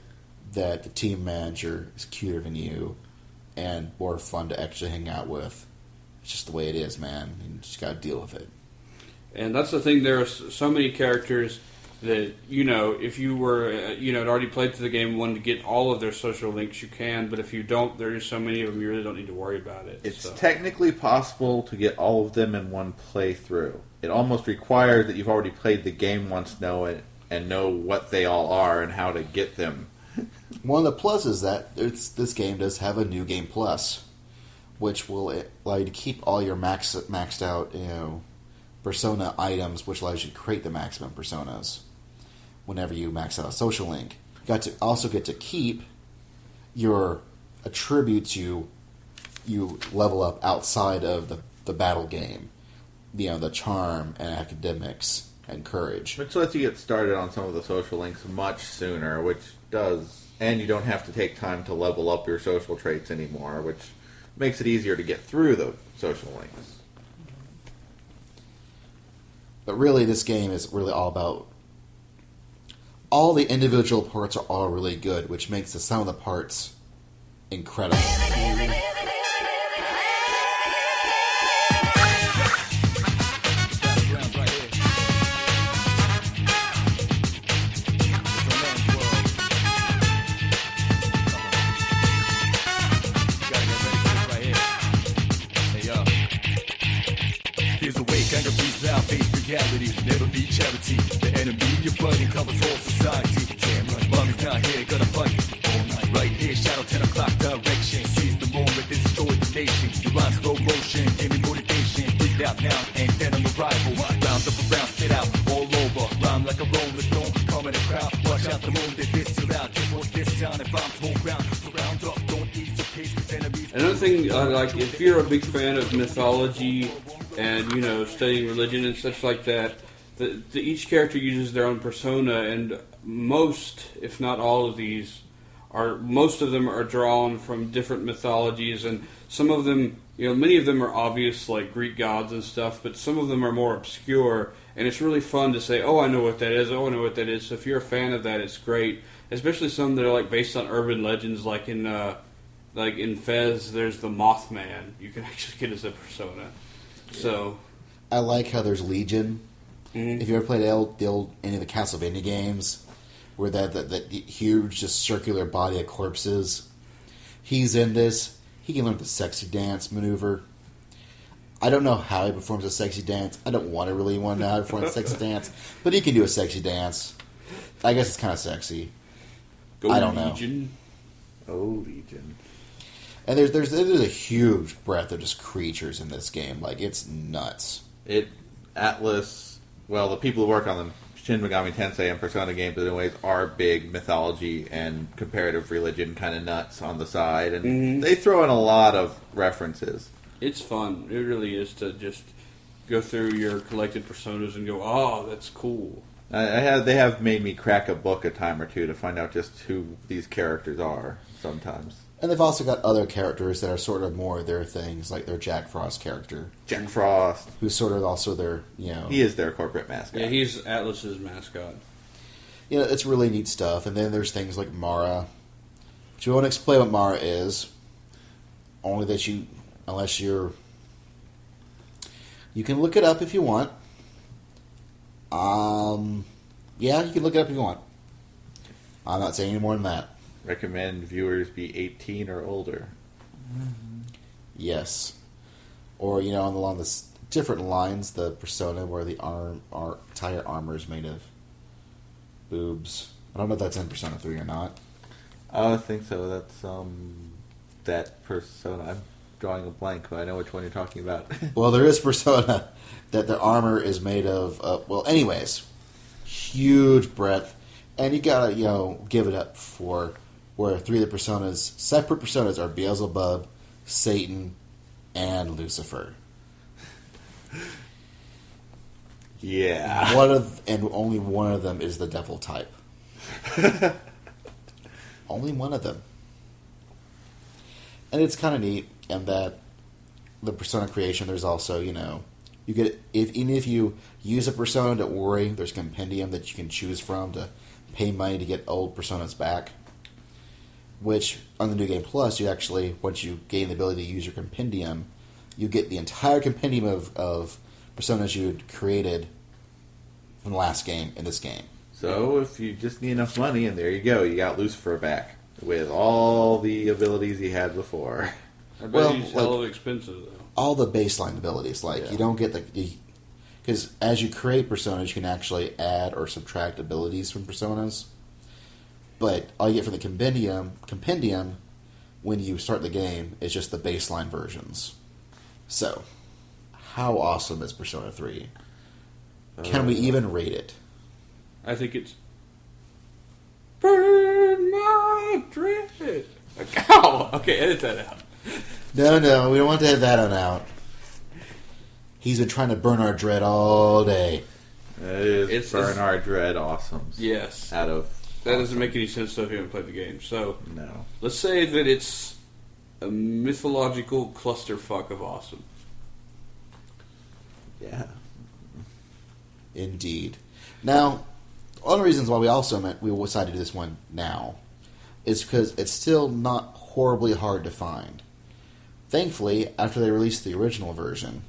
that the team manager is cuter than you and more fun to actually hang out with. It's just the way it is, man. You just gotta deal with it. And that's the thing, there are so many characters that, if you were, had already played through the game and wanted to get all of their social links, you can, but if you don't, there's so many of them, you really don't need to worry about it. It's technically possible to get all of them in one playthrough. It almost requires that you've already played the game once, and know what they all are and how to get them. One of the pluses is that this game does have a New Game Plus, which will allow you to keep all your maxed out, persona items, which allows you to create the maximum personas whenever you max out a social link. You also get to keep your attributes you level up outside of the battle game. The charm and academics and courage. Which lets you get started on some of the social links much sooner, and you don't have to take time to level up your social traits anymore, which makes it easier to get through the social links. But really, this game is really all about... all the individual parts are all really good, which makes the sum of the parts incredible. Never be charity. The enemy you're fighting covers all society. Damn right, mommy's not here, gonna fight all night. Right here, shadow 10 o'clock direction. Seize the moment, destroy the nation. You rhyme slow motion, give me motivation. Breathe out now, and then on the rival. Round up around, spit out all over. Rhyme like a rolling stone, come in the crowd. Watch out the moon, they diss you out. Just watch this sound, if I'm smoke ground. Surround up, don't ease your case, cause enemies Another thing, like if you're a big fan of mythology and studying religion and such like that, each character uses their own persona, and most, if not all of these, most of them are drawn from different mythologies, and some of them, many of them are obvious, like Greek gods and stuff, but some of them are more obscure, and it's really fun to say, oh, I know what that is, oh, I know what that is. So if you're a fan of that, it's great, especially some that are like based on urban legends, like in Fez, there's the Mothman. You can actually get as a persona. So I like how there's Legion. Mm-hmm. If you ever played any of the Castlevania games, where that huge, just circular body of corpses, he's in this. He can learn the sexy dance maneuver. I don't know how he performs a sexy dance. I don't really want to know how he performs a sexy dance, but he can do a sexy dance. I guess it's kind of sexy. I don't know. Oh, Legion. And there's a huge breadth of just creatures in this game. Like, it's nuts. Atlus, well, the people who work on the Shin Megami Tensei and Persona games, in ways, are big mythology and comparative religion kind of nuts on the side, and they throw in a lot of references. It's fun. It really is to just go through your collected personas and go, oh, that's cool. They have made me crack a book a time or two to find out just who these characters are sometimes. And they've also got other characters that are sort of more their things, like their Jack Frost character. Jack Frost. Who's sort of also their, He is their corporate mascot. Yeah, he's Atlus's mascot. It's really neat stuff. And then there's things like Mara. But you won't explain what Mara is. Only that unless you're... You can look it up if you want. Yeah, you can look it up if you want. I'm not saying any more than that. Recommend viewers be 18 or older. Yes. Or, along the different lines, the persona where the entire armor is made of boobs. I don't know if that's in Persona 3 or not. I think so. That's, that persona. I'm drawing a blank, but I know which one you're talking about. Well, there is Persona that the armor is made of, well, anyways, huge breadth. And you gotta, give it up for where three of the separate personas are Beelzebub, Satan, and Lucifer. Yeah. And only one of them is the devil type. Only one of them. And it's kind of neat, and that the persona creation, there's also, you get even if you use a persona, don't worry, there's a compendium that you can choose from to pay money to get old personas back. Which, on the New Game Plus, you actually, once you gain the ability to use your compendium, you get the entire compendium of personas you had created from the last game in this game. So, if you just need enough money, and there you go, you got Lucifer back with all the abilities he had before. I bet he's hella expensive, though. All the baseline abilities, you don't get because as you create personas, you can actually add or subtract abilities from personas. But all you get from the compendium, when you start the game, is just the baseline versions. So, how awesome is Persona 3? Can we even rate it? I think it's... Burn my dread! Ow! Okay, edit that out. No, we don't want to edit that on out. He's been trying to burn our dread all day. It's burn our dread awesomes. Yes. That doesn't make any sense if you haven't played the game. So, no. Let's say that it's a mythological clusterfuck of awesome. Yeah. Indeed. Now, one of the reasons why we decided to do this one now is because it's still not horribly hard to find. Thankfully, after they released the original version,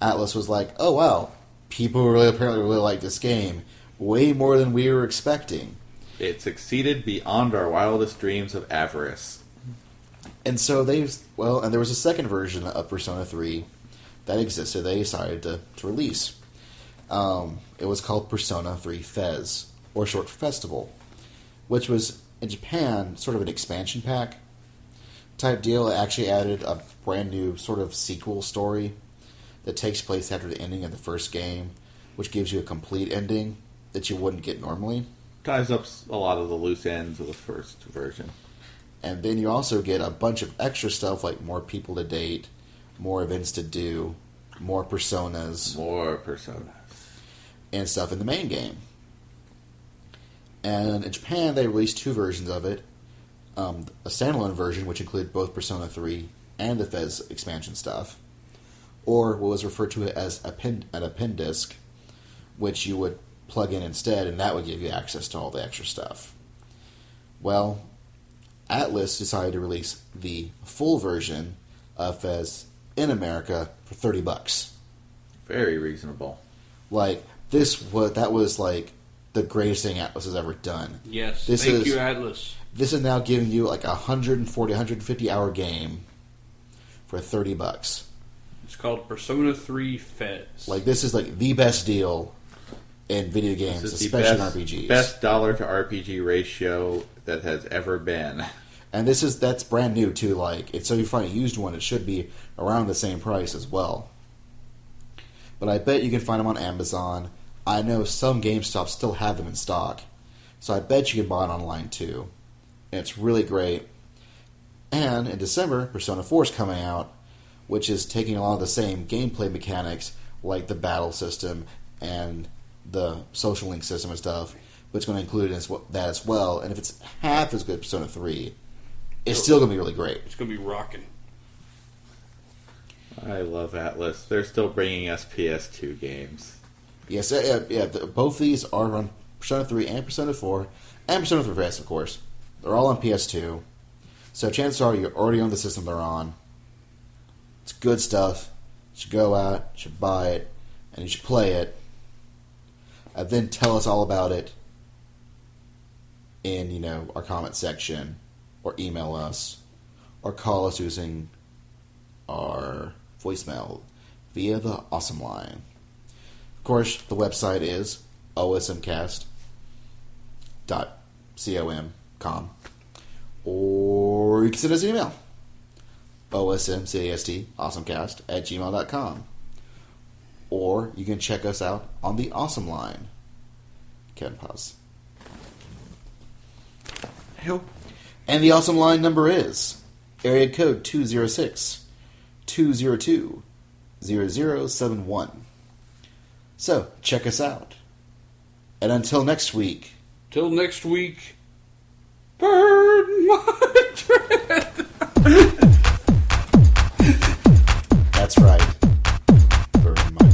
Atlus was like, oh wow, people apparently really like this game way more than we were expecting. It succeeded beyond our wildest dreams of avarice. And so and there was a second version of Persona 3 that existed. They decided to release. It was called Persona 3 Fez, or short for Festival, which was, in Japan, sort of an expansion pack type deal. It actually added a brand new sort of sequel story that takes place after the ending of the first game, which gives you a complete ending that you wouldn't get normally. Ties up a lot of the loose ends of the first version. And then you also get a bunch of extra stuff like more people to date, more events to do, more personas. And stuff in the main game. And in Japan, they released 2 versions of it. A standalone version, which included both Persona 3 and the Fez expansion stuff. Or what was referred to as an appendisc, which you would plug in instead, and that would give you access to all the extra stuff. Well, Atlus decided to release the full version of Fez in America for $30. Very reasonable. Like, that was like the greatest thing Atlus has ever done. Yes, thank you, Atlus. This is now giving you like a 140, 150 hour game for $30. It's called Persona 3 Fez. Like, this is like the best deal in video games, especially in RPGs. Best dollar to RPG ratio that has ever been. And that's brand new too. Like, so you find a used one, it should be around the same price as well. But I bet you can find them on Amazon. I know some GameStop still have them in stock, so I bet you can buy it online too. And it's really great. And in December, Persona 4 is coming out, which is taking a lot of the same gameplay mechanics, like the battle system and the social link system and stuff, but it's going to include that as well. And if it's half as good as Persona 3, it's still going to be really great. It's going to be rocking. I love Atlus. They're still bringing us PS2 games. Yes, both these are on Persona 3 and Persona 4, and Persona 3 FS, of course. They're all on PS2, so chances are you're already on the system they're on. It's good stuff. You should go out, you should buy it, and you should play it, and then tell us all about it in, our comment section, or email us, or call us using our voicemail via the Awesome Line. Of course, the website is osmcast.com, or you can send us an email, osmcast@gmail.com, or you can check us out on the Awesome Line. Kevin, pause. And the Awesome Line number is area code 206-202-0071. So, check us out. And until next week... Till next week, burn my dread! That's right. Burn my dread.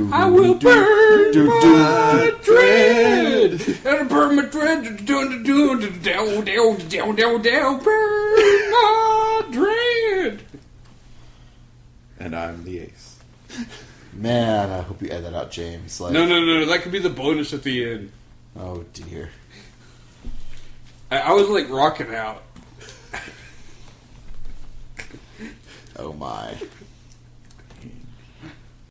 I will burn my dread! And I burn my dread! Down, burn my dread! And I'm the ace. Man, I hope you edit that out, James. No, that could be the bonus at the end. Oh, dear. I was like rocking out. Oh, my.